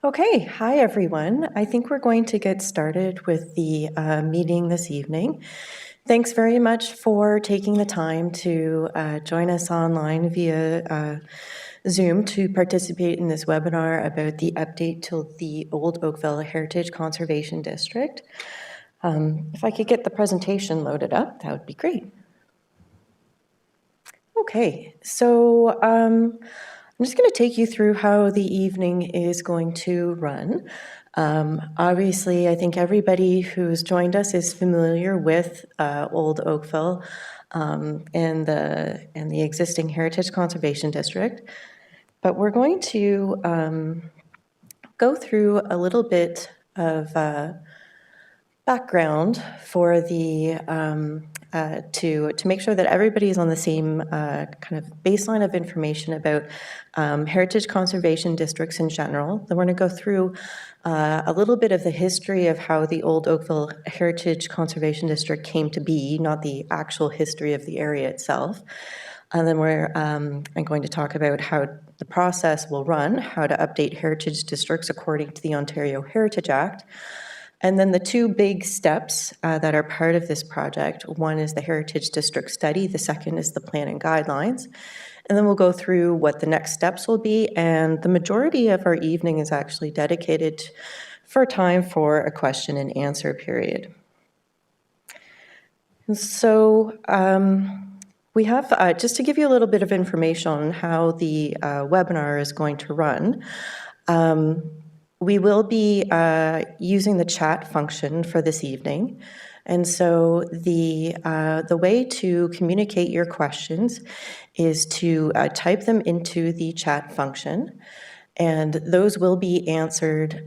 Okay, hi everyone. I think we're going to get started with the meeting this evening. Thanks very much for taking the time to join us online via Zoom to participate in this webinar about the update to the Old Oakville Heritage Conservation District. If I could get the presentation loaded up, that would be great. Okay, so I'm just going to take you through how the evening is going to run. Obviously, I think everybody who's joined us is familiar with Old Oakville and the existing Heritage Conservation District, but we're going to go through a little bit of background for the to make sure that everybody is on the same kind of baseline of information about heritage conservation districts in general. Then we're going to go through a little bit of the history of how the Old Oakville Heritage Conservation District came to be, not the actual history of the area itself. And then I'm going to talk about how the process will run, how to update heritage districts according to the Ontario Heritage Act. And then the two big steps that are part of this project, one is the Heritage District Study, the second is the Plan and Guidelines. And then we'll go through what the next steps will be, and the majority of our evening is actually dedicated for time for a question and answer period. And so we have, just to give you a little bit of information on how the webinar is going to run, we will be using the chat function for this evening. And so the way to communicate your questions is to type them into the chat function, and those will be answered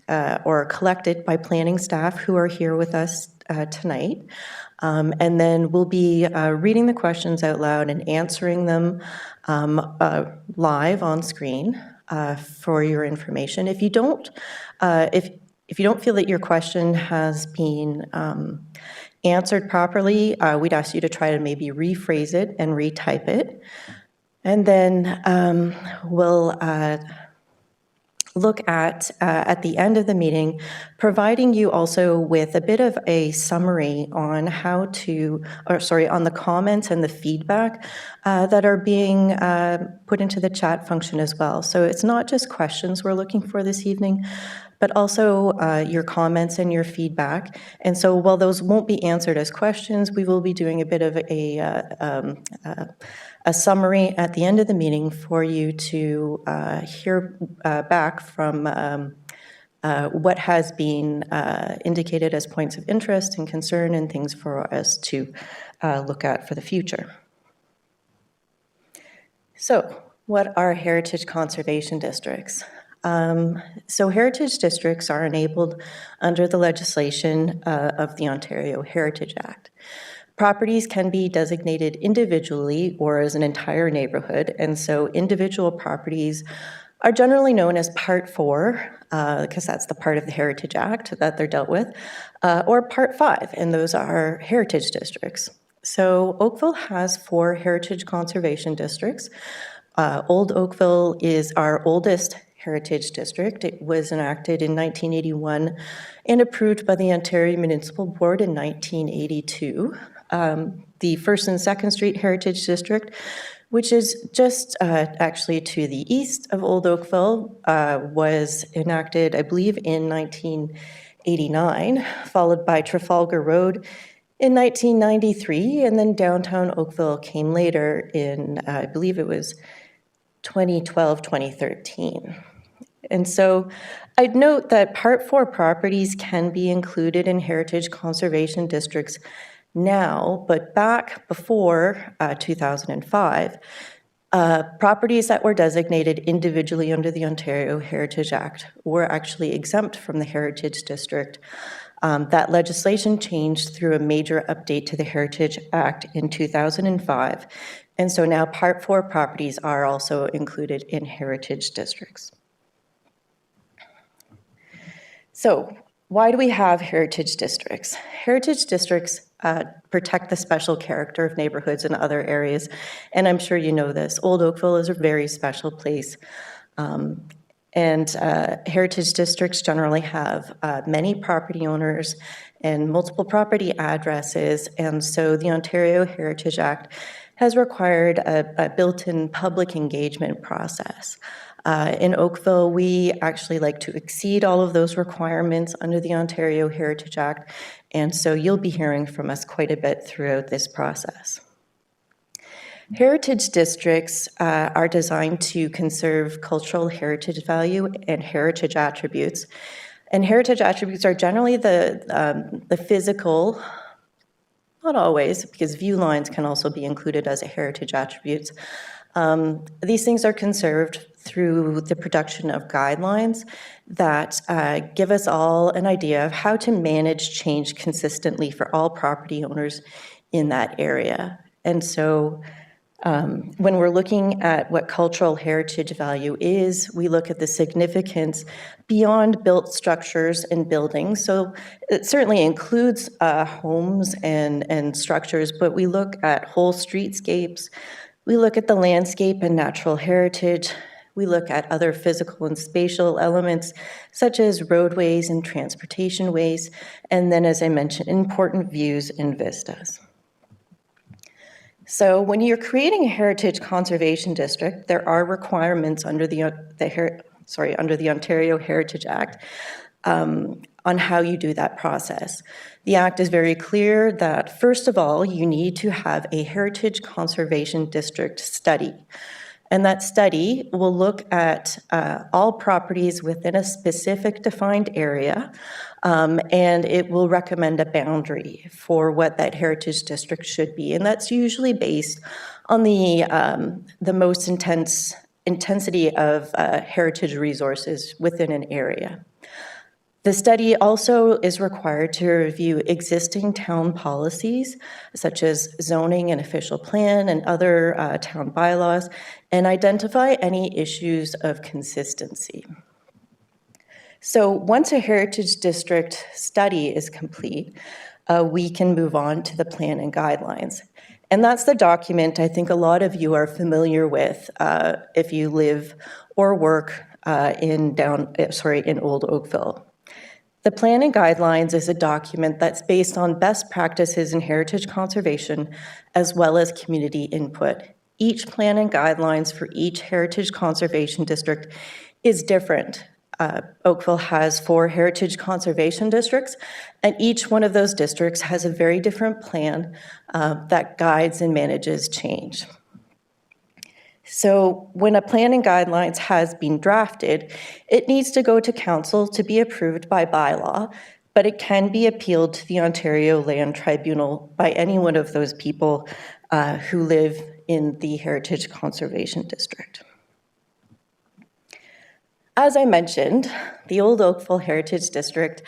or collected by planning staff who are here with us tonight. And then we'll be reading the questions out loud and answering them live on screen. For your information. If you don't, if you don't feel that your question has been answered properly, we'd ask you to try to maybe rephrase it and retype it. And then we'll look at the end of the meeting, providing you also with a bit of a summary on how to, on the comments and the feedback that are being put into the chat function as well. So it's not just questions we're looking for this evening, but also your comments and your feedback. And so while those won't be answered as questions, we will be doing a bit of a summary at the end of the meeting for you to hear back from what has been indicated as points of interest and concern and things for us to look at for the future. So, what are heritage conservation districts? So heritage districts are enabled under the legislation of the Ontario Heritage Act. Properties can be designated individually or as an entire neighbourhood, and so individual properties are generally known as Part 4, because that's the part of the Heritage Act that they're dealt with, or Part 5, and those are heritage districts. So Oakville has 4 heritage conservation districts. Old Oakville is our oldest heritage district. It was enacted in 1981 and approved by the Ontario Municipal Board in 1982. The 1st and 2nd Street Heritage District, which is just actually to the east of Old Oakville, was enacted, I believe, in 1989, followed by Trafalgar Road in 1993, and then downtown Oakville came later in, I believe it was 2012, 2013. And so I'd note that Part 4 properties can be included in heritage conservation districts now, but back before 2005, properties that were designated individually under the Ontario Heritage Act were actually exempt from the Heritage District. That legislation changed through a major update to the Heritage Act in 2005, and so now Part 4 properties are also included in heritage districts. So, why do we have heritage districts? Heritage districts protect the special character of neighbourhoods in other areas, and I'm sure you know this. Old Oakville is a very special place. And heritage districts generally have many property owners and multiple property addresses. And so the Ontario Heritage Act has required a built-in public engagement process. In Oakville, we actually like to exceed all of those requirements under the Ontario Heritage Act. And so you'll be hearing from us quite a bit throughout this process. Heritage districts are designed to conserve cultural heritage value and heritage attributes. And heritage attributes are generally the physical, not always, because view lines can also be included as a heritage attributes. These things are conserved through the production of guidelines that give us all an idea of how to manage change consistently for all property owners in that area. And so when we're looking at what cultural heritage value is, we look at the significance beyond built structures and buildings. So it certainly includes homes and structures, but we look at whole streetscapes. We look at the landscape and natural heritage. We look at other physical and spatial elements, such as roadways and transportation ways, and then, as I mentioned, important views and vistas. So when you're creating a heritage conservation district, there are requirements under the Ontario Heritage Act on how you do that process. The Act is very clear that, first of all, you need to have a heritage conservation district study. And that study will look at all properties within a specific defined area, and it will recommend a boundary for what that heritage district should be. And that's usually based on the most intensity of heritage resources within an area. The study also is required to review existing town policies, such as zoning and official plan and other town bylaws, and identify any issues of consistency. So once a heritage district study is complete, we can move on to the plan and guidelines. And that's the document I think a lot of you are familiar with if you live or work in Old Oakville. The Plan and Guidelines is a document that's based on best practices in heritage conservation as well as community input. Each plan and guidelines for each heritage conservation district is different. Oakville has 4 heritage conservation districts, and each one of those districts has a very different plan that guides and manages change. So when a plan and guidelines has been drafted, it needs to go to council to be approved by bylaw, but it can be appealed to the Ontario Land Tribunal by any one of those people who live in the Heritage Conservation District. As I mentioned, the Old Oakville Heritage District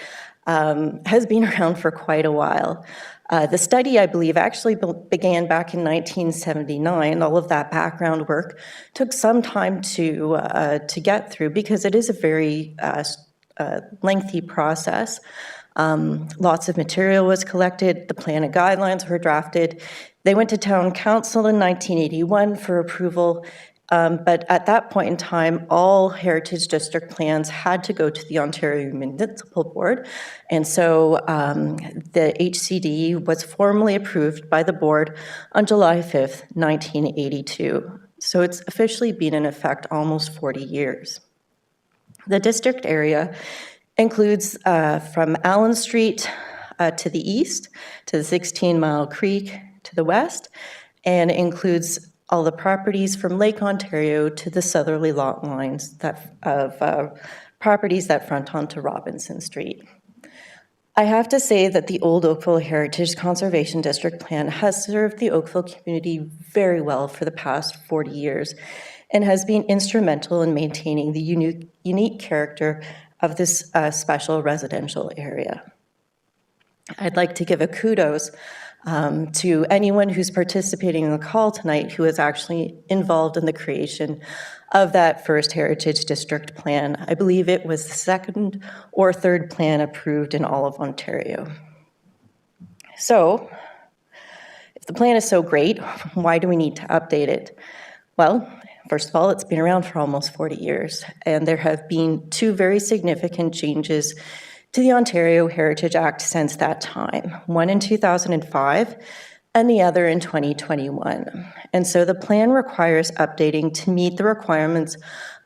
has been around for quite a while. The study, I believe, actually began back in 1979. All of that background work took some time to get through because it is a very lengthy process. Lots of material was collected. The plan and guidelines were drafted. They went to town council in 1981 for approval. But at that point in time, all heritage district plans had to go to the Ontario Municipal Board. And so the HCD was formally approved by the board on July 5th, 1982. So it's officially been in effect almost 40 years. The district area includes from Allen Street to the east, to the 16 Mile Creek to the west, and includes all the properties from Lake Ontario to the southerly lot lines of properties that front onto Robinson Street. I have to say that the Old Oakville Heritage Conservation District Plan has served the Oakville community very well for the past 40 years and has been instrumental in maintaining the unique character of this special residential area. I'd like to give a kudos to anyone who's participating in the call tonight who is actually involved in the creation of that first Heritage District Plan. I believe it was the second or third plan approved in all of Ontario. So, if the plan is so great, why do we need to update it? Well, First of all, it's been around for almost 40 years, and there have been two very significant changes to the Ontario Heritage Act since that time, one in 2005 and the other in 2021. And so the plan requires updating to meet the requirements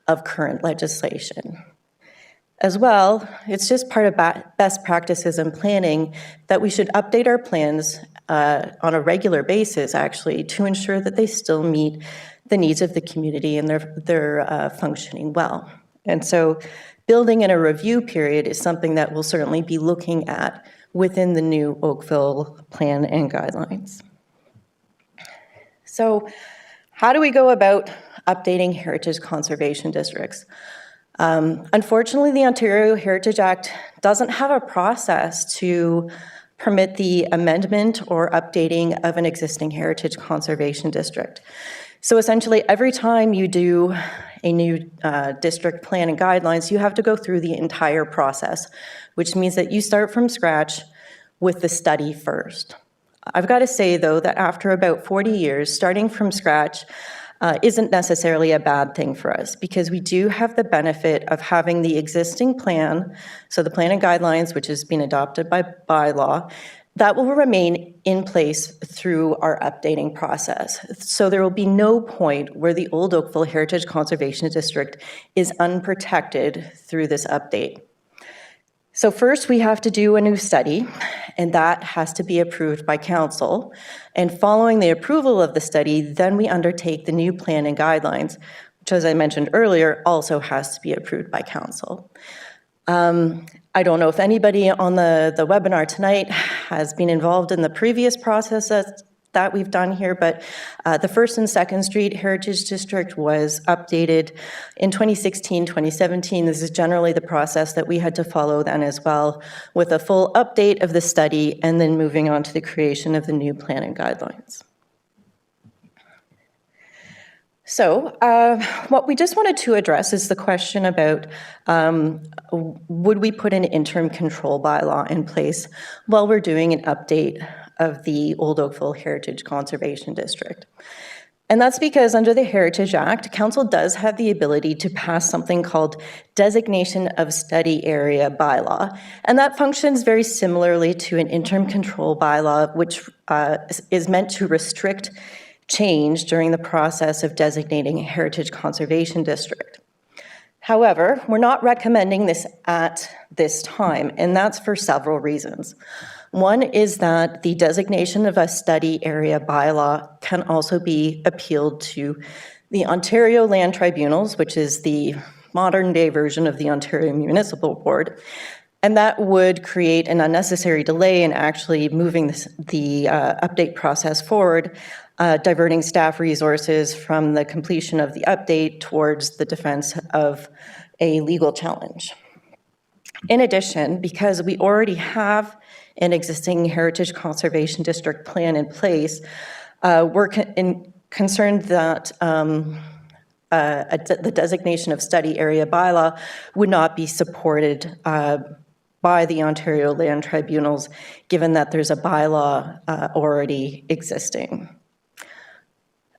of current legislation. As well, it's just part of best practices in planning that we should update our plans on a regular basis, actually, to ensure that they still meet the needs of the community and they're functioning well. And so building in a review period is something that we'll certainly be looking at within the new Oakville plan and guidelines. So how do we go about updating heritage conservation districts? Unfortunately, the Ontario Heritage Act doesn't have a process to permit the amendment or updating of an existing heritage conservation district. So essentially, every time you do a new district plan and guidelines, you have to go through the entire process, which means that you start from scratch with the study first. I've got to say, though, that after about 40 years, starting from scratch isn't necessarily a bad thing for us, because we do have the benefit of having the existing plan, so the plan and guidelines, which has been adopted by bylaw, that will remain in place through our updating process. So there will be no point where the Old Oakville Heritage Conservation District is unprotected through this update. So first we have to do a new study, and that has to be approved by council. And following the approval of the study, then we undertake the new plan and guidelines, which, as I mentioned earlier, also has to be approved by council. I don't know if anybody on the webinar tonight has been involved in the previous process that we've done here, but the 1st and 2nd Street Heritage District was updated in 2016, 2017. This is generally the process that we had to follow then as well, with a full update of the study and then moving on to the creation of the new plan and guidelines. So what we just wanted to address is the question about would we put an interim control bylaw in place while we're doing an update of the Old Oakville Heritage Conservation District. And that's because under the Heritage Act, Council does have the ability to pass something called Designation of Study Area bylaw. And that functions very similarly to an interim control bylaw, which is meant to restrict change during the process of designating a heritage conservation district. However, we're not recommending this at this time, and that's for several reasons. One is that the designation of a study area bylaw can also be appealed to the Ontario Land Tribunals, which is the modern day version of the Ontario Municipal Board, and that would create an unnecessary delay in actually moving the update process forward, diverting staff resources from the completion of the update towards the defense of a legal challenge. In addition, because we already have an existing Heritage Conservation District plan in place, we're concerned that the designation of study area bylaw would not be supported by the Ontario Land Tribunals, given that there's a bylaw already existing.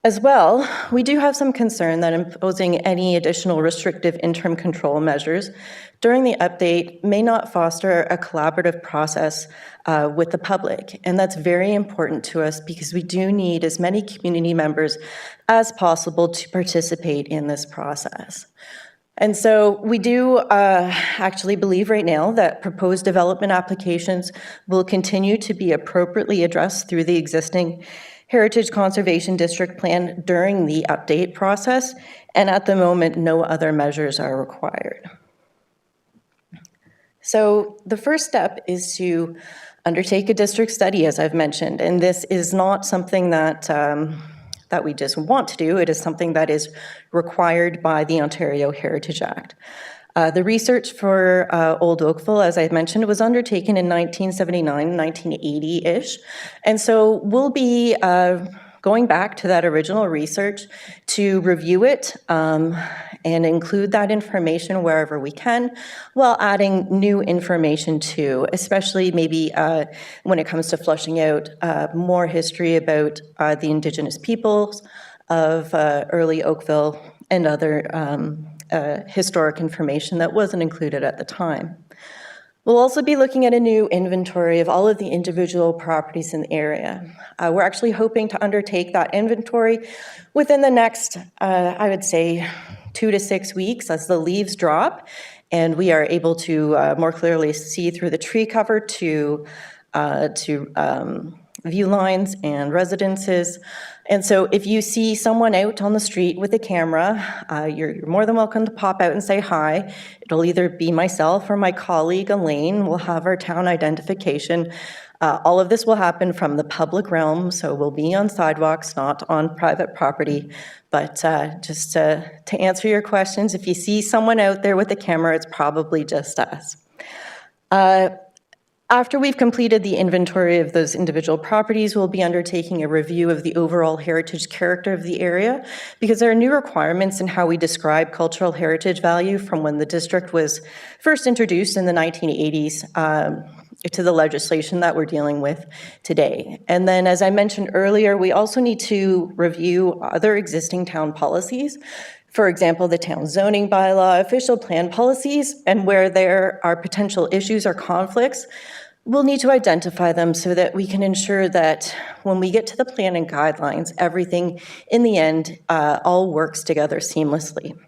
As well, we do have some concern that imposing any additional restrictive interim control measures during the update may not foster a collaborative process with the public. And that's very important to us because we do need as many community members as possible to participate in this process. And so we do actually believe right now that proposed development applications will continue to be appropriately addressed through the existing Heritage Conservation District Plan during the update process, and at the moment, no other measures are required. So the first step is to undertake a district study, as I've mentioned, and this is not something that that we just want to do. It is something that is required by the Ontario Heritage Act. The research for Old Oakville, as I mentioned, was undertaken in 1979, 1980-ish. And so we'll be going back to that original research to review it and include that information wherever we can, while adding new information too, especially maybe when it comes to fleshing out more history about the Indigenous peoples, of early Oakville and other historic information that wasn't included at the time. We'll also be looking at a new inventory of all of the individual properties in the area. We're actually hoping to undertake that inventory within the next, I would say, 2 to 6 weeks as the leaves drop and we are able to more clearly see through the tree cover to view lines and residences. And so if you see someone out on the street with a camera, you're more than welcome to pop out and say hi. It'll either be myself or my colleague, Elaine. We'll have our town identification. All of this will happen from the public realm, so we'll be on sidewalks, not on private property. But just to answer your questions, if you see someone out there with a camera, it's probably just us. After we've completed the inventory of those individual properties, we'll be undertaking a review of the overall heritage character of the area because there are new requirements in how we describe cultural heritage value from when the district was first introduced in the 1980s to the legislation that we're dealing with today. And then, as I mentioned earlier, we also need to review other existing town policies. For example, the town zoning bylaw, official plan policies, and where there are potential issues or conflicts, we'll need to identify them so that we can ensure that when we get to the plan and guidelines, everything in the end all works together seamlessly.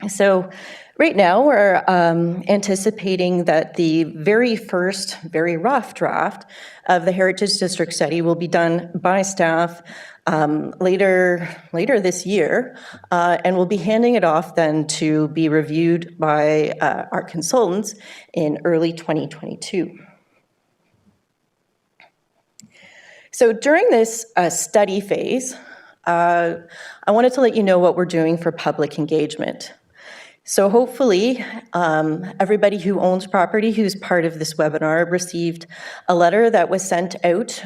So right now we're anticipating that the very first, very rough draft of the Heritage District Study will be done by staff later this year, and we'll be handing it off then to be reviewed by our consultants in early 2022. So during this study phase, I wanted to let you know what we're doing for public engagement. So hopefully, everybody who owns property who's part of this webinar received a letter that was sent out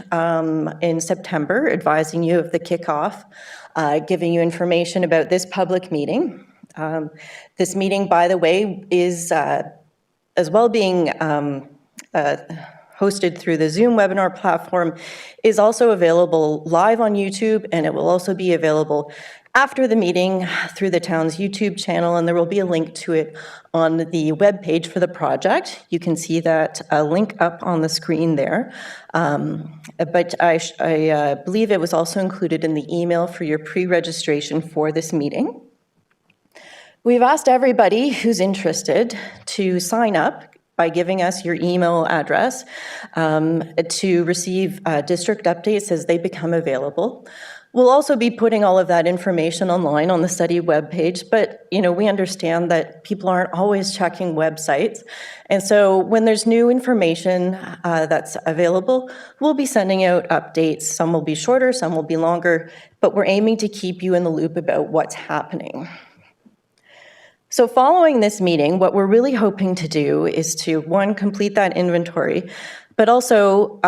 in September advising you of the kickoff, giving you information about this public meeting. This meeting, by the way, is as well being hosted through the Zoom webinar platform, is also available live on YouTube, and it will also be available after the meeting through the town's YouTube channel, and there will be a link to it on the webpage for the project. You can see that link up on the screen there. But I believe it was also included in the email for your pre-registration for this meeting. We've asked everybody who's interested to sign up by giving us your email address to receive district updates as they become available. We'll also be putting all of that information online on the study webpage, but we understand that people aren't always checking websites. And so when there's new information that's available, we'll be sending out updates. Some will be shorter, some will be longer, but we're aiming to keep you in the loop about what's happening. So following this meeting, what we're really hoping to do is to, one, complete that inventory, but also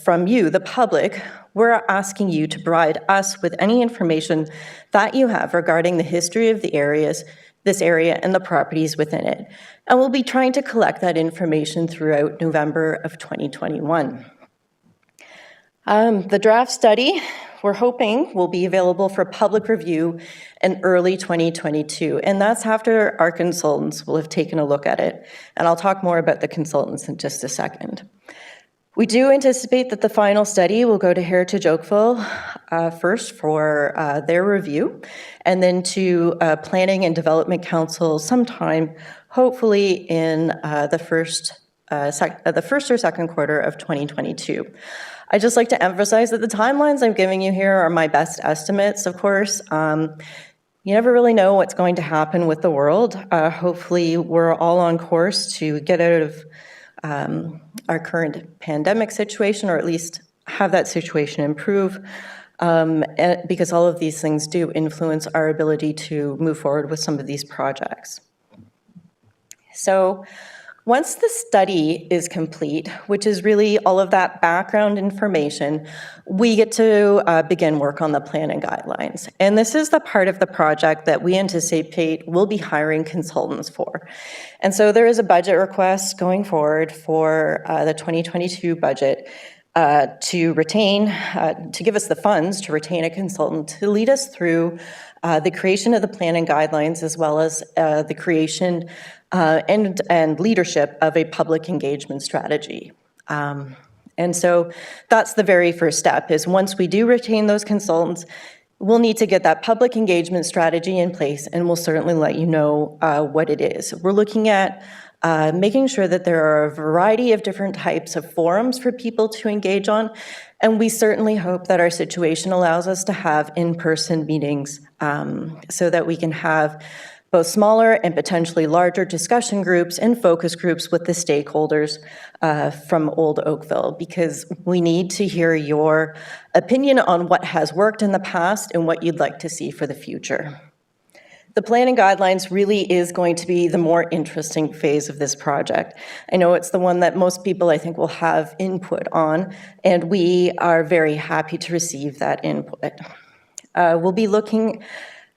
from you, the public, we're asking you to provide us with any information that you have regarding the history of this area and the properties within it. And we'll be trying to collect that information throughout November of 2021. The draft study, we're hoping, will be available for public review in early 2022, and that's after our consultants will have taken a look at it. And I'll talk more about the consultants in just a second. We do anticipate that the final study will go to Heritage Oakville first for their review, and then to Planning and Development Council sometime, hopefully in the first or second quarter of 2022. I'd just like to emphasize that the timelines I'm giving you here are my best estimates, of course. You never really know what's going to happen with the world. Hopefully, we're all on course to get out of our current pandemic situation, or at least have that situation improve, because all of these things do influence our ability to move forward with some of these projects. So once the study is complete, which is really all of that background information, we get to begin work on the plan and guidelines. And this is the part of the project that we anticipate we'll be hiring consultants for. And so there is a budget request going forward for the 2022 budget. to give us the funds to retain a consultant to lead us through the creation of the plan and guidelines, as well as the creation and leadership of a public engagement strategy. And so that's the very first step, is once we do retain those consultants, we'll need to get that public engagement strategy in place, and we'll certainly let you know what it is. We're looking at making sure that there are a variety of different types of forums for people to engage on, and we certainly hope that our situation allows us to have in-person meetings so that we can have both smaller and potentially larger discussion groups and focus groups with the stakeholders from Old Oakville, because we need to hear your opinion on what has worked in the past and what you'd like to see for the future. The plan and guidelines really is going to be the more interesting phase of this project. I know it's the one that most people, I think, will have input on, and we are very happy to receive that input. We'll be looking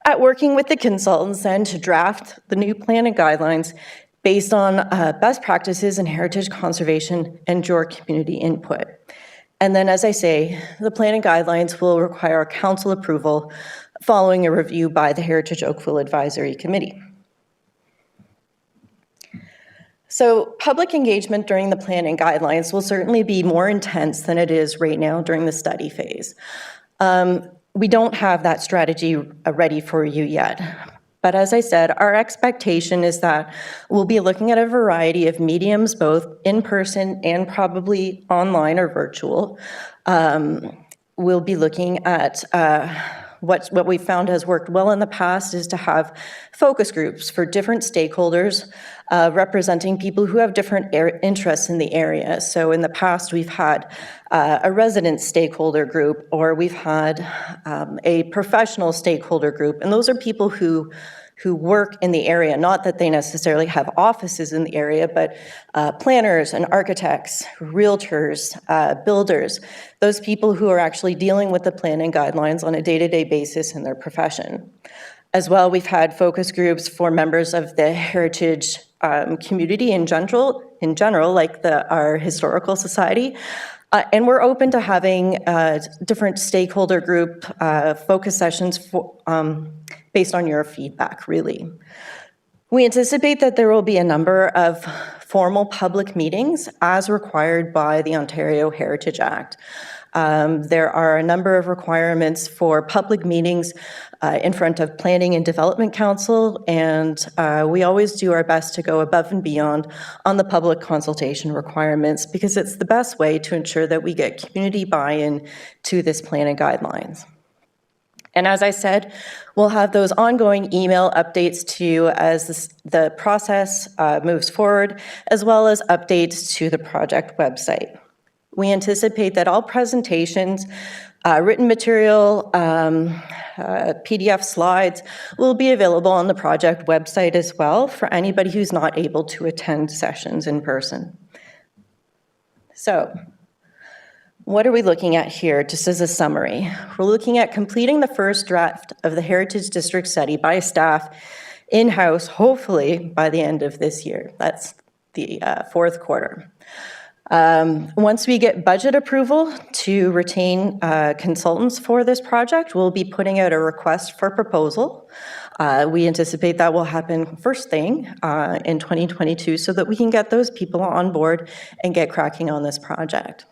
at working with the consultants then to draft the new plan and guidelines based on best practices in heritage conservation and your community input. And then, as I say, the plan and guidelines will require council approval following a review by the Heritage Oakville Advisory Committee. So public engagement during the plan and guidelines will certainly be more intense than it is right now during the study phase. We don't have that strategy ready for you yet. But as I said, our expectation is that we'll be looking at a variety of mediums, both in person and probably online or virtual. We'll be looking at what we found has worked well in the past is to have focus groups for different stakeholders representing people who have different interests in the area. So in the past, we've had a resident stakeholder group, or we've had a professional stakeholder group, and those are people who work in the area, not that they necessarily have offices in the area, but planners and architects, realtors, builders, those people who are actually dealing with the plan and guidelines on a day-to-day basis in their profession. As well, we've had focus groups for members of the heritage community in general, like our historical society. And we're open to having different stakeholder group focus sessions based on your feedback, really. We anticipate that there will be a number of formal public meetings as required by the Ontario Heritage Act. There are a number of requirements for public meetings in front of Planning and Development Council, and we always do our best to go above and beyond on the public consultation requirements, because it's the best way to ensure that we get community buy-in to this plan and guidelines. And as I said, we'll have those ongoing email updates to you as the process moves forward, as well as updates to the project website. We anticipate that all presentations, written material, PDF slides will be available on the project website as well for anybody who's not able to attend sessions in person. So, what are we looking at here, just as a summary? We're looking at completing the first draft of the Heritage District Study by staff in-house, hopefully by the end of this year. That's the fourth quarter. Once we get budget approval to retain consultants for this project, we'll be putting out a request for proposal. We anticipate that will happen first thing in 2022 so that we can get those people on board and get cracking on this project.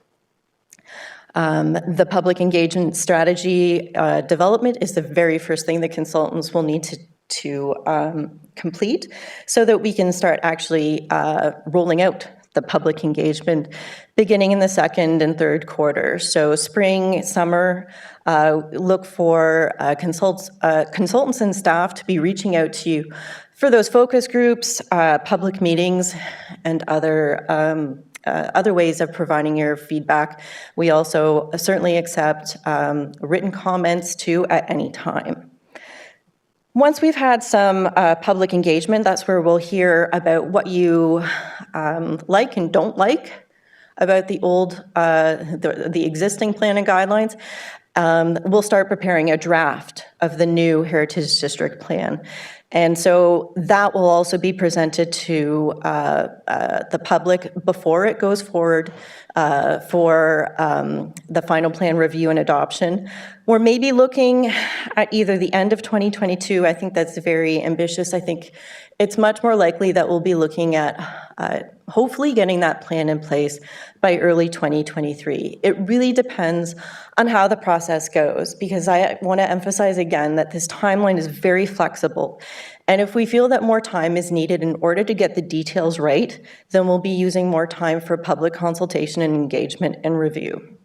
The public engagement strategy development is the very first thing the consultants will need to complete so that we can start actually rolling out the public engagement beginning in the second and third quarter. So spring, summer, look for consultants and staff to be reaching out to you for those focus groups, public meetings, and other ways of providing your feedback. We also certainly accept written comments too at any time. Once we've had some public engagement, that's where we'll hear about what you like and don't like about the existing plan and guidelines. We'll start preparing a draft of the new Heritage District Plan. And so that will also be presented to the public before it goes forward for the final plan review and adoption. We're maybe looking at either the end of 2022. I think that's very ambitious. I think it's much more likely that we'll be looking at hopefully getting that plan in place by early 2023. It really depends on how the process goes, because I want to emphasize again that this timeline is very flexible. And if we feel that more time is needed in order to get the details right, then we'll be using more time for public consultation and engagement and review.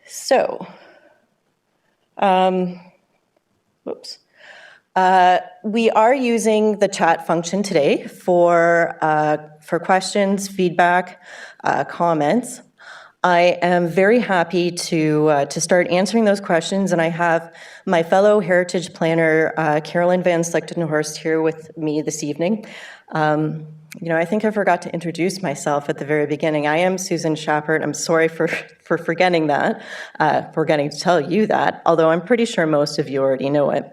So, we are using the chat function today for questions, feedback, comments. I am very happy to start answering those questions, and I have my fellow Heritage Planner, Carolyn Van Slichtenhorst, here with me this evening. You know, I think I forgot to introduce myself at the very beginning. I am Susan Schappert. I'm sorry for forgetting that, forgetting to tell you that, although I'm pretty sure most of you already know it.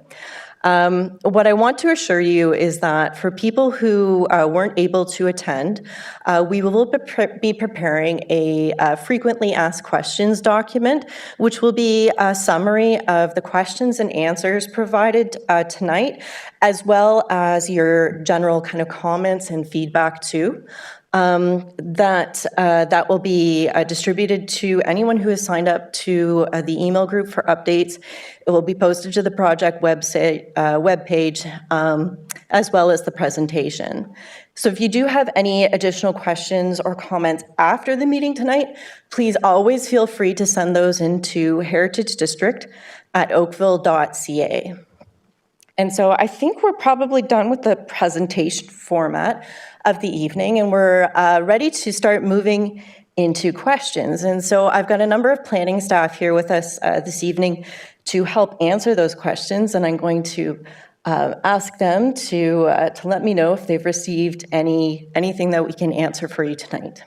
What I want to assure you is that for people who weren't able to attend, we will be preparing a frequently asked questions document, which will be a summary of the questions and answers provided tonight, as well as your general kind of comments and feedback too. That will be distributed to anyone who has signed up to the email group for updates. It will be posted to the project website, webpage, as well as the presentation. So if you do have any additional questions or comments after the meeting tonight, please always feel free to send those into heritagedistrict@oakville.ca. And so I think we're probably done with the presentation format of the evening, and we're ready to start moving into questions. And so I've got a number of planning staff here with us this evening to help answer those questions, and I'm going to ask them to let me know if they've received anything that we can answer for you tonight.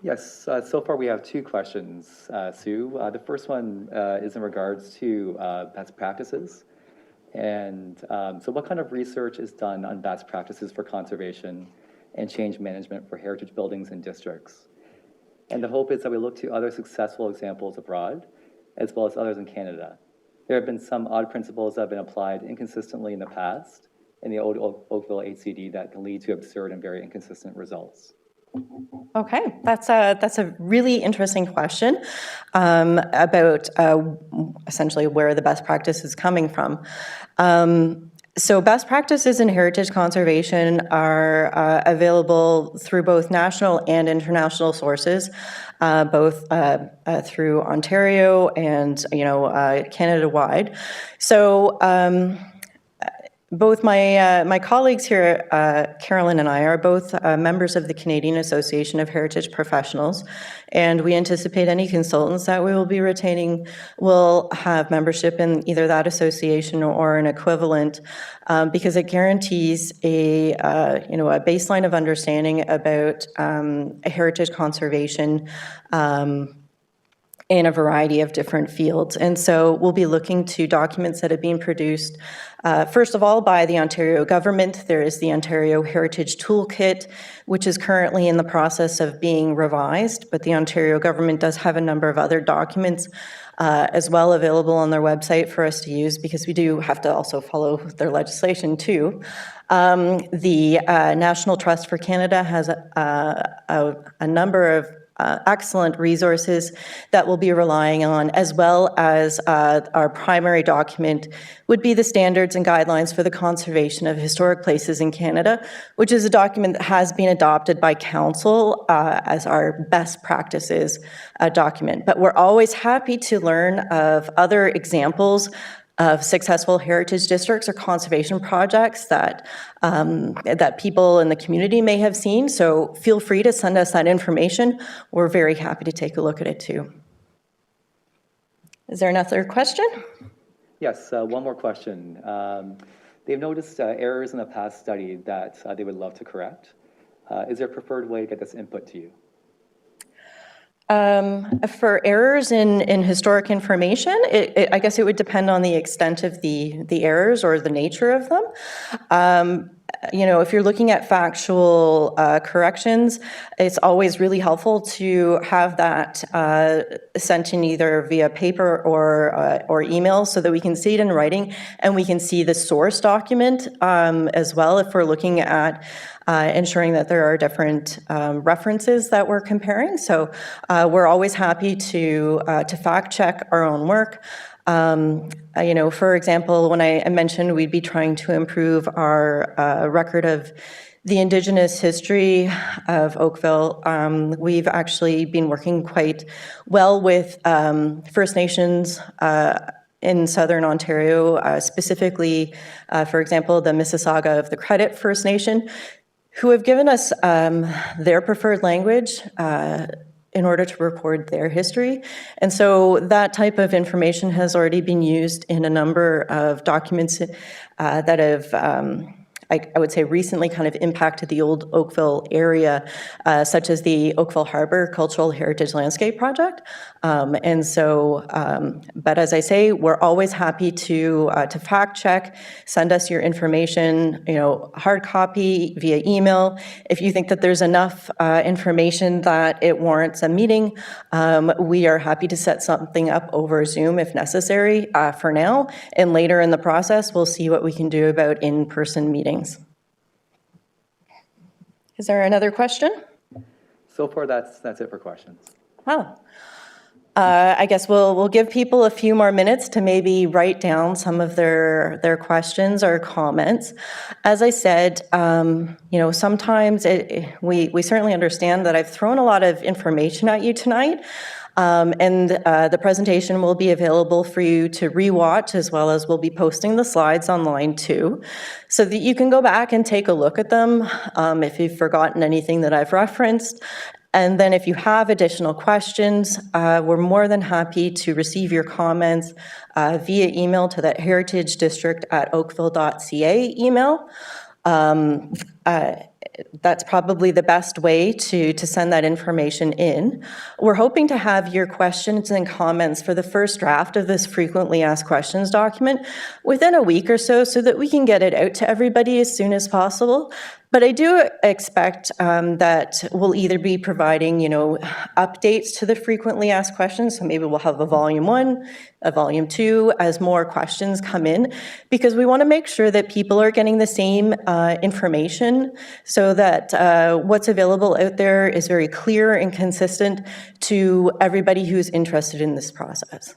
Yes, so far we have two questions, Sue. The first one is in regards to best practices. And so what kind of research is done on best practices for conservation and change management for heritage buildings and districts? And the hope is that we look to other successful examples abroad, as well as others in Canada. There have been some odd principles that have been applied inconsistently in the past in the Old Oakville HCD that can lead to absurd and very inconsistent results. Okay, that's a really interesting question about essentially where the best practice is coming from. So best practices in heritage conservation are available through both national and international sources, both through Ontario and Canada-wide. So both my colleagues here, Carolyn and I, are both members of the Canadian Association of Heritage Professionals, and we anticipate any consultants that we will be retaining will have membership in either that association or an equivalent, because it guarantees a baseline of understanding about heritage conservation in a variety of different fields. And so we'll be looking to documents that have been produced, first of all, by the Ontario government. There is the Ontario Heritage Toolkit, which is currently in the process of being revised, but the Ontario government does have a number of other documents as well available on their website for us to use, because we do have to also follow their legislation too. The National Trust for Canada has a number of excellent resources that we'll be relying on, as well as our primary document would be the Standards and Guidelines for the Conservation of Historic Places in Canada, which is a document that has been adopted by Council as our best practices document. But we're always happy to learn of other examples of successful heritage districts or conservation projects that people in the community may have seen. So feel free to send us that information. We're very happy to take a look at it too. Is there another question? Yes, one more question. They've noticed errors in a past study that they would love to correct. Is there a preferred way to get this input to you? For errors in historic information, I guess it would depend on the extent of the errors or the nature of them. If you're looking at factual corrections, it's always really helpful to have that sent in either via paper or email so that we can see it in writing and we can see the source document as well if we're looking at ensuring that there are different references that we're comparing. So we're always happy to fact check our own work. For example, when I mentioned we'd be trying to improve our record of the Indigenous history of Oakville, we've actually been working quite well with First Nations in Southern Ontario, specifically, for example, the Mississauga of the Credit First Nation, who have given us their preferred language in order to record their history. And so that type of information has already been used in a number of documents that have, I would say, recently kind of impacted the Old Oakville area, such as the Oakville Harbour Cultural Heritage Landscape Project. But as I say, we're always happy to fact check, send us your information, hard copy via email. If you think that there's enough information that it warrants a meeting, we are happy to set something up over Zoom if necessary for now. And later in the process, we'll see what we can do about in-person meetings. Is there another question? So far, that's it for questions. Oh. I guess we'll give people a few more minutes to maybe write down some of their questions or comments. As I said, sometimes we certainly understand that I've thrown a lot of information at you tonight, and the presentation will be available for you to rewatch, as well as we'll be posting the slides online too, so that you can go back and take a look at them if you've forgotten anything that I've referenced. And then if you have additional questions, we're more than happy to receive your comments via email to that heritagedistrict@oakville.ca email. That's probably the best way to send that information in. We're hoping to have your questions and comments for the first draft of this frequently asked questions document within a week or so that we can get it out to everybody as soon as possible. But I do expect that we'll either be providing, updates to the frequently asked questions. So maybe we'll have a volume 1, a volume 2 as more questions come in, because we want to make sure that people are getting the same information so that what's available out there is very clear and consistent to everybody who's interested in this process.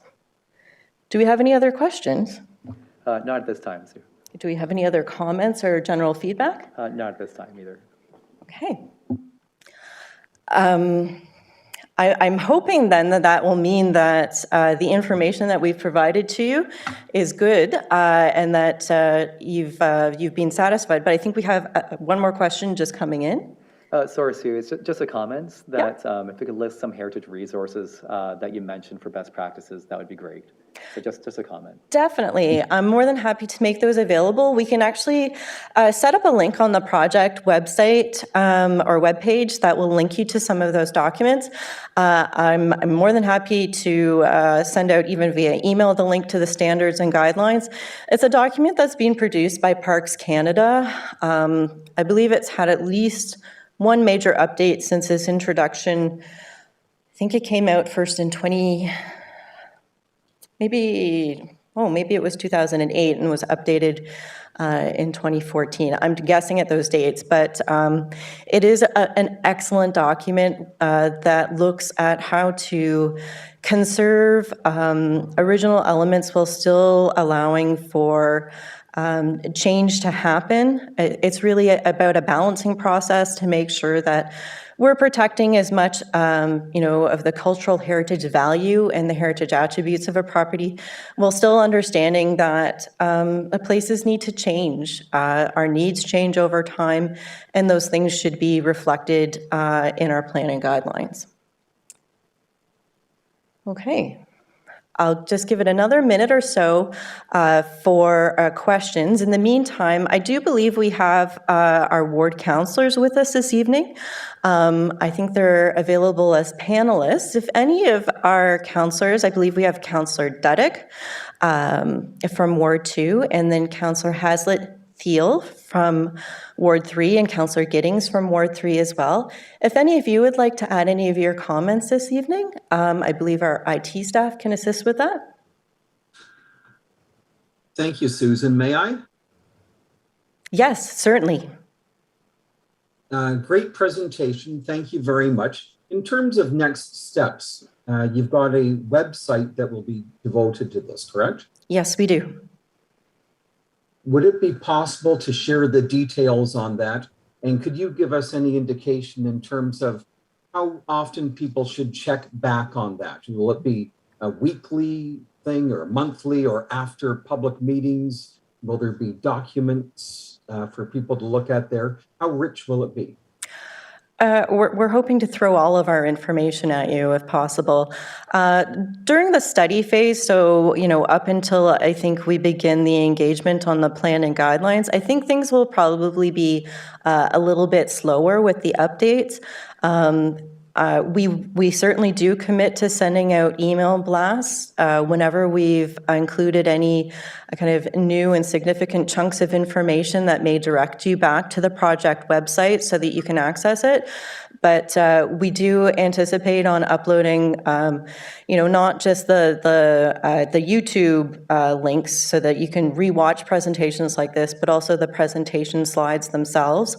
Do we have any other questions? Not at this time, Sue. Do we have any other comments or general feedback? Not at this time either. Okay. I'm hoping then that will mean that the information that we've provided to you is good and that you've been satisfied. But I think we have one more question just coming in. Sorry, Sue, it's just a comment that if we could list some heritage resources that you mentioned for best practices, that would be great. So just a comment. Definitely. I'm more than happy to make those available. We can actually set up a link on the project website or webpage that will link you to some of those documents. I'm more than happy to send out even via email the link to the standards and guidelines. It's a document that's being produced by Parks Canada. I believe it's had at least one major update since its introduction. I think it came out first in maybe it was 2008 and was updated in 2014. I'm guessing at those dates, but it is an excellent document that looks at how to conserve original elements while still allowing for change to happen. It's really about a balancing process to make sure that we're protecting as much, of the cultural heritage value and the heritage attributes of a property, while still understanding that places need to change. Our needs change over time, and those things should be reflected in our planning guidelines. Okay. I'll just give it another minute or so for questions. In the meantime, I do believe we have our ward councillors with us this evening. I think they're available as panelists. If any of our councillors, I believe we have Councillor Duddick from Ward 2, and then Councillor Hazlitt-Thiel from Ward 3, and Councillor Giddings from Ward 3 as well. If any of you would like to add any of your comments this evening, I believe our IT staff can assist with that. Thank you, Susan. May I? Yes, certainly. Great presentation. Thank you very much. In terms of next steps, you've got a website that will be devoted to this, correct? Yes, we do. Would it be possible to share the details on that? And could you give us any indication in terms of how often people should check back on that? Will it be a weekly thing or monthly or after public meetings? Will there be documents for people to look at there? How rich will it be? We're hoping to throw all of our information at you if possible. During the study phase, so, up until I think we begin the engagement on the plan and guidelines, I think things will probably be a little bit slower with the updates. We certainly do commit to sending out email blasts whenever we've included any kind of new and significant chunks of information that may direct you back to the project website so that you can access it. But we do anticipate on uploading, not just the YouTube links so that you can rewatch presentations like this, but also the presentation slides themselves.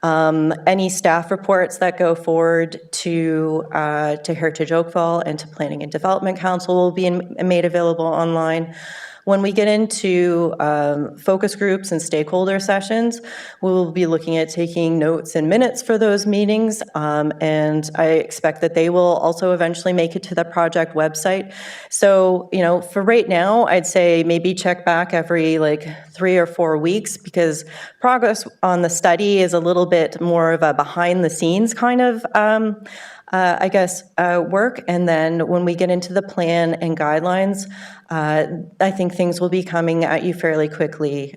Any staff reports that go forward to Heritage Oakville and to Planning and Development Council will be made available online. When we get into focus groups and stakeholder sessions, we will be looking at taking notes and minutes for those meetings, and I expect that they will also eventually make it to the project website. So, for right now, I'd say maybe check back every 3 or 4 weeks, because progress on the study is a little bit more of a behind the scenes kind of work. And then when we get into the plan and guidelines, I think things will be coming at you fairly quickly.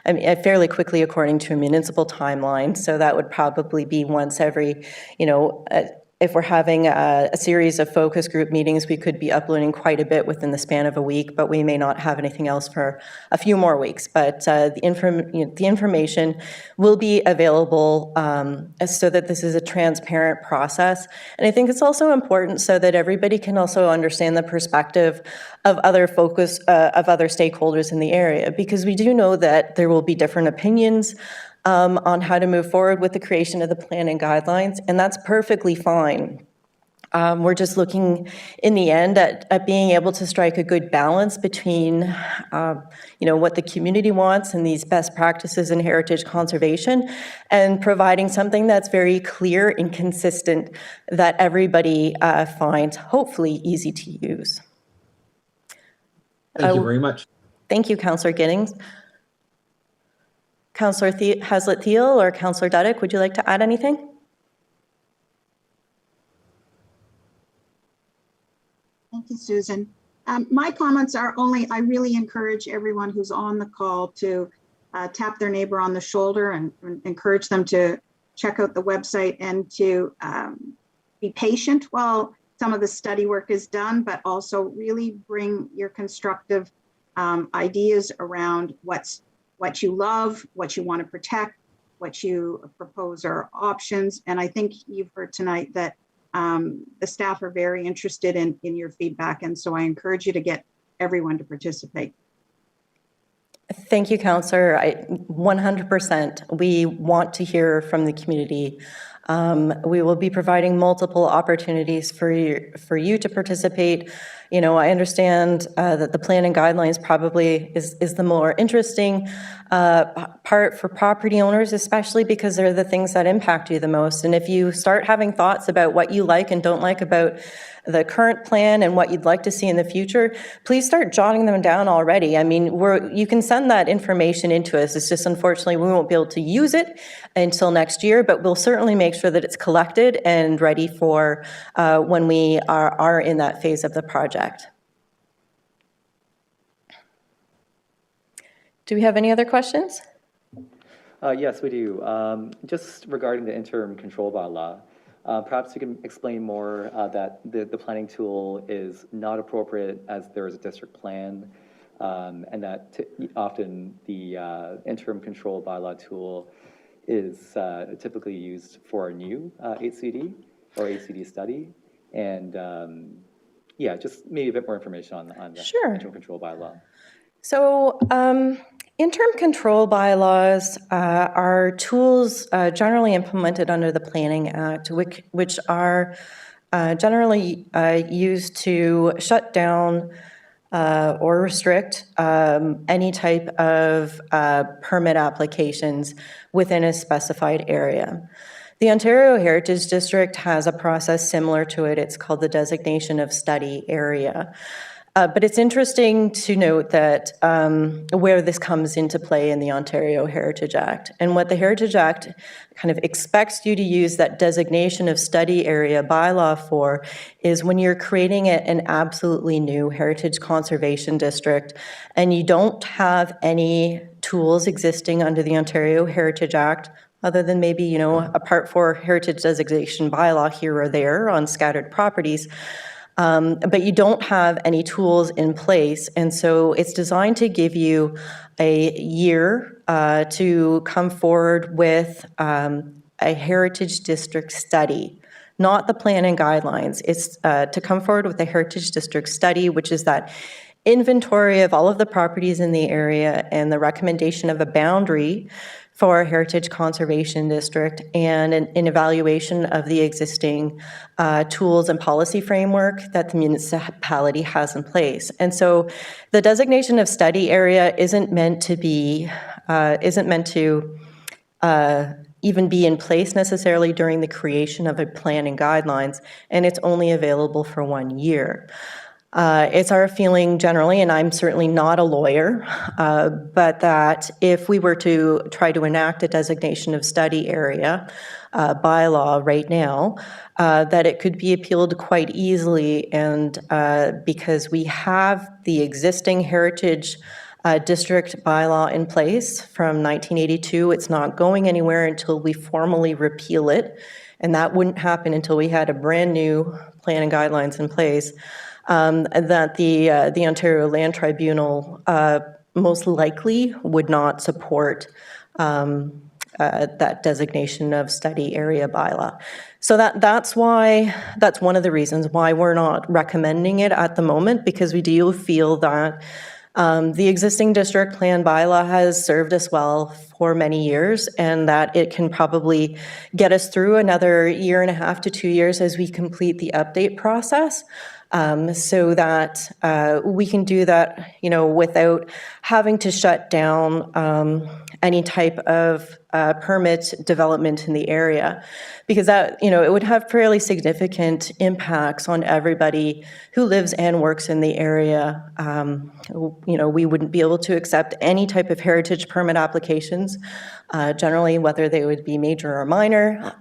Fairly quickly according to a municipal timeline. So that would probably be once every, if we're having a series of focus group meetings, we could be uploading quite a bit within the span of a week, but we may not have anything else for a few more weeks. But the information will be available so that this is a transparent process. And I think it's also important so that everybody can also understand the perspective of other stakeholders in the area, because we do know that there will be different opinions on how to move forward with the creation of the plan and guidelines, and that's perfectly fine. We're just looking in the end at being able to strike a good balance between, what the community wants and these best practices in heritage conservation, and providing something that's very clear and consistent that everybody finds hopefully easy to use. Thank you very much. Thank you, Councillor Giddings. Councillor Hazlitt-Thiel or Councillor Duddick, would you like to add anything? Thank you, Susan. My comments are only, I really encourage everyone who's on the call to tap their neighbor on the shoulder and encourage them to check out the website and to be patient while some of the study work is done, but also really bring your constructive ideas around what you love, what you want to protect, what you propose are options. And I think you've heard tonight that the staff are very interested in your feedback. And so I encourage you to get everyone to participate. Thank you, Councillor. 100%. We want to hear from the community. We will be providing multiple opportunities for you to participate. I understand that the plan and guidelines probably is the more interesting part for property owners, especially because they're the things that impact you the most. And if you start having thoughts about what you like and don't like about the current plan and what you'd like to see in the future, please start jotting them down already. I mean, you can send that information into us. It's just unfortunately we won't be able to use it until next year, but we'll certainly make sure that it's collected and ready for when we are in that phase of the project. Do we have any other questions? Yes, we do. Just regarding the interim control bylaw, perhaps you can explain more that the planning tool is not appropriate as there is a district plan, and that often the interim control bylaw tool is typically used for a new HCD or HCD study. And yeah, just maybe a bit more information on the Sure. interim control bylaw. So interim control bylaws are tools generally implemented under the Planning Act, which are generally used to shut down or restrict any type of permit applications within a specified area. The Ontario Heritage District has a process similar to it. It's called the designation of study area. But it's interesting to note that where this comes into play in the Ontario Heritage Act. And what the Heritage Act kind of expects you to use that designation of study area bylaw for is when you're creating an absolutely new heritage conservation district and you don't have any tools existing under the Ontario Heritage Act, other than maybe, you know, a Part 4 heritage designation bylaw here or there on scattered properties. But you don't have any tools in place. And so it's designed to give you a year to come forward with a heritage district study, not the plan and guidelines. It's to come forward with a heritage district study, which is that inventory of all of the properties in the area and the recommendation of a boundary for a heritage conservation district and an evaluation of the existing tools and policy framework that the municipality has in place. And so the designation of study area isn't meant to even be in place necessarily during the creation of a plan and guidelines, and it's only available for 1 year. It's our feeling generally, and I'm certainly not a lawyer, but that if we were to try to enact a designation of study area bylaw right now, that it could be appealed quite easily, and because we have the existing heritage district bylaw in place from 1982, it's not going anywhere until we formally repeal it, and that wouldn't happen until we had a brand new plan and guidelines in place. That the Ontario Land Tribunal most likely would not support that designation of study area bylaw. So that's one of the reasons why we're not recommending it at the moment, because we do feel that the existing district plan bylaw has served us well for many years, and that it can probably get us through another 1.5 to 2 years as we complete the update process. So that we can do that, you know, without having to shut down any type of permit development in the area, because that, you know, it would have fairly significant impacts on everybody who lives and works in the area. You know, we wouldn't be able to accept any type of heritage permit applications, generally, whether they would be major or minor.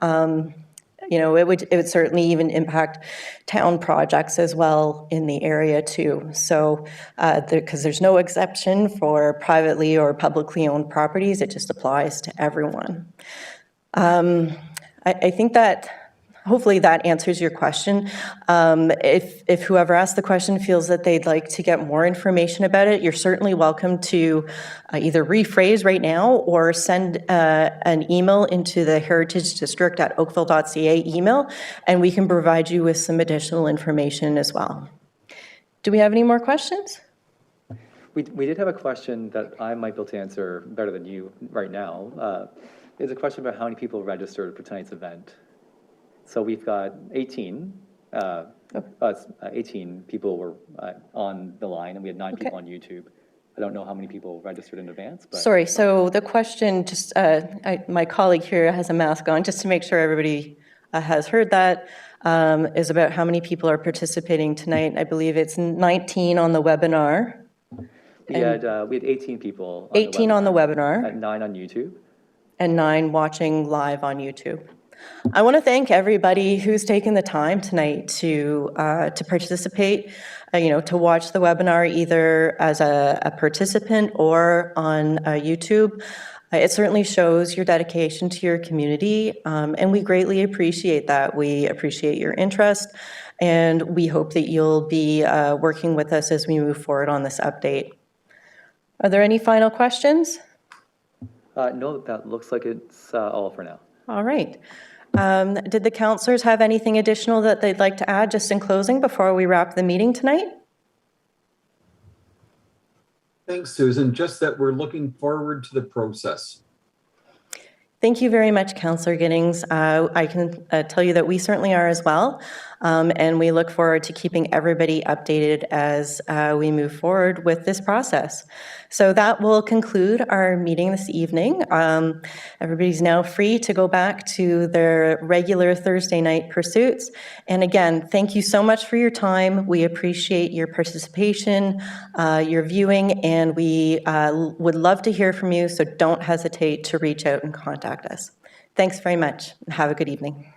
You know, it would certainly even impact town projects as well in the area too. So, because there's no exception for privately or publicly owned properties, it just applies to everyone. I think that hopefully that answers your question. If whoever asked the question feels that they'd like to get more information about it, you're certainly welcome to either rephrase right now or send an email into the Heritage District at oakville.ca email, and we can provide you with some additional information as well. Do we have any more questions? We did have a question that I might be able to answer better than you right now. It's a question about how many people registered for tonight's event. So we've got 18 people were on the line, and we had 9 people on YouTube. I don't know how many people registered in advance. But Sorry, so the question, just my colleague here has a mask on, just to make sure everybody has heard that, is about how many people are participating tonight. I believe it's 19 on the webinar, We had 18 people on 18 on the webinar, and 9 on YouTube. and 9 watching live on YouTube. I want to thank everybody who's taken the time tonight to participate, to watch the webinar either as a participant or on YouTube. It certainly shows your dedication to your community, and we greatly appreciate that. We appreciate your interest, and we hope that you'll be working with us as we move forward on this update. Are there any final questions? No, that looks like it's all for now. All right. Did the councillors have anything additional that they'd like to add just in closing before we wrap the meeting tonight? Thanks, Susan. Just that we're looking forward to the process. Thank you very much, Councillor Giddings. I can tell you that we certainly are as well, and we look forward to keeping everybody updated as we move forward with this process. So that will conclude our meeting this evening. Everybody's now free to go back to their regular Thursday night pursuits. And again, thank you so much for your time. We appreciate your participation, your viewing, and we would love to hear from you, so don't hesitate to reach out and contact us. Thanks very much, and have a good evening.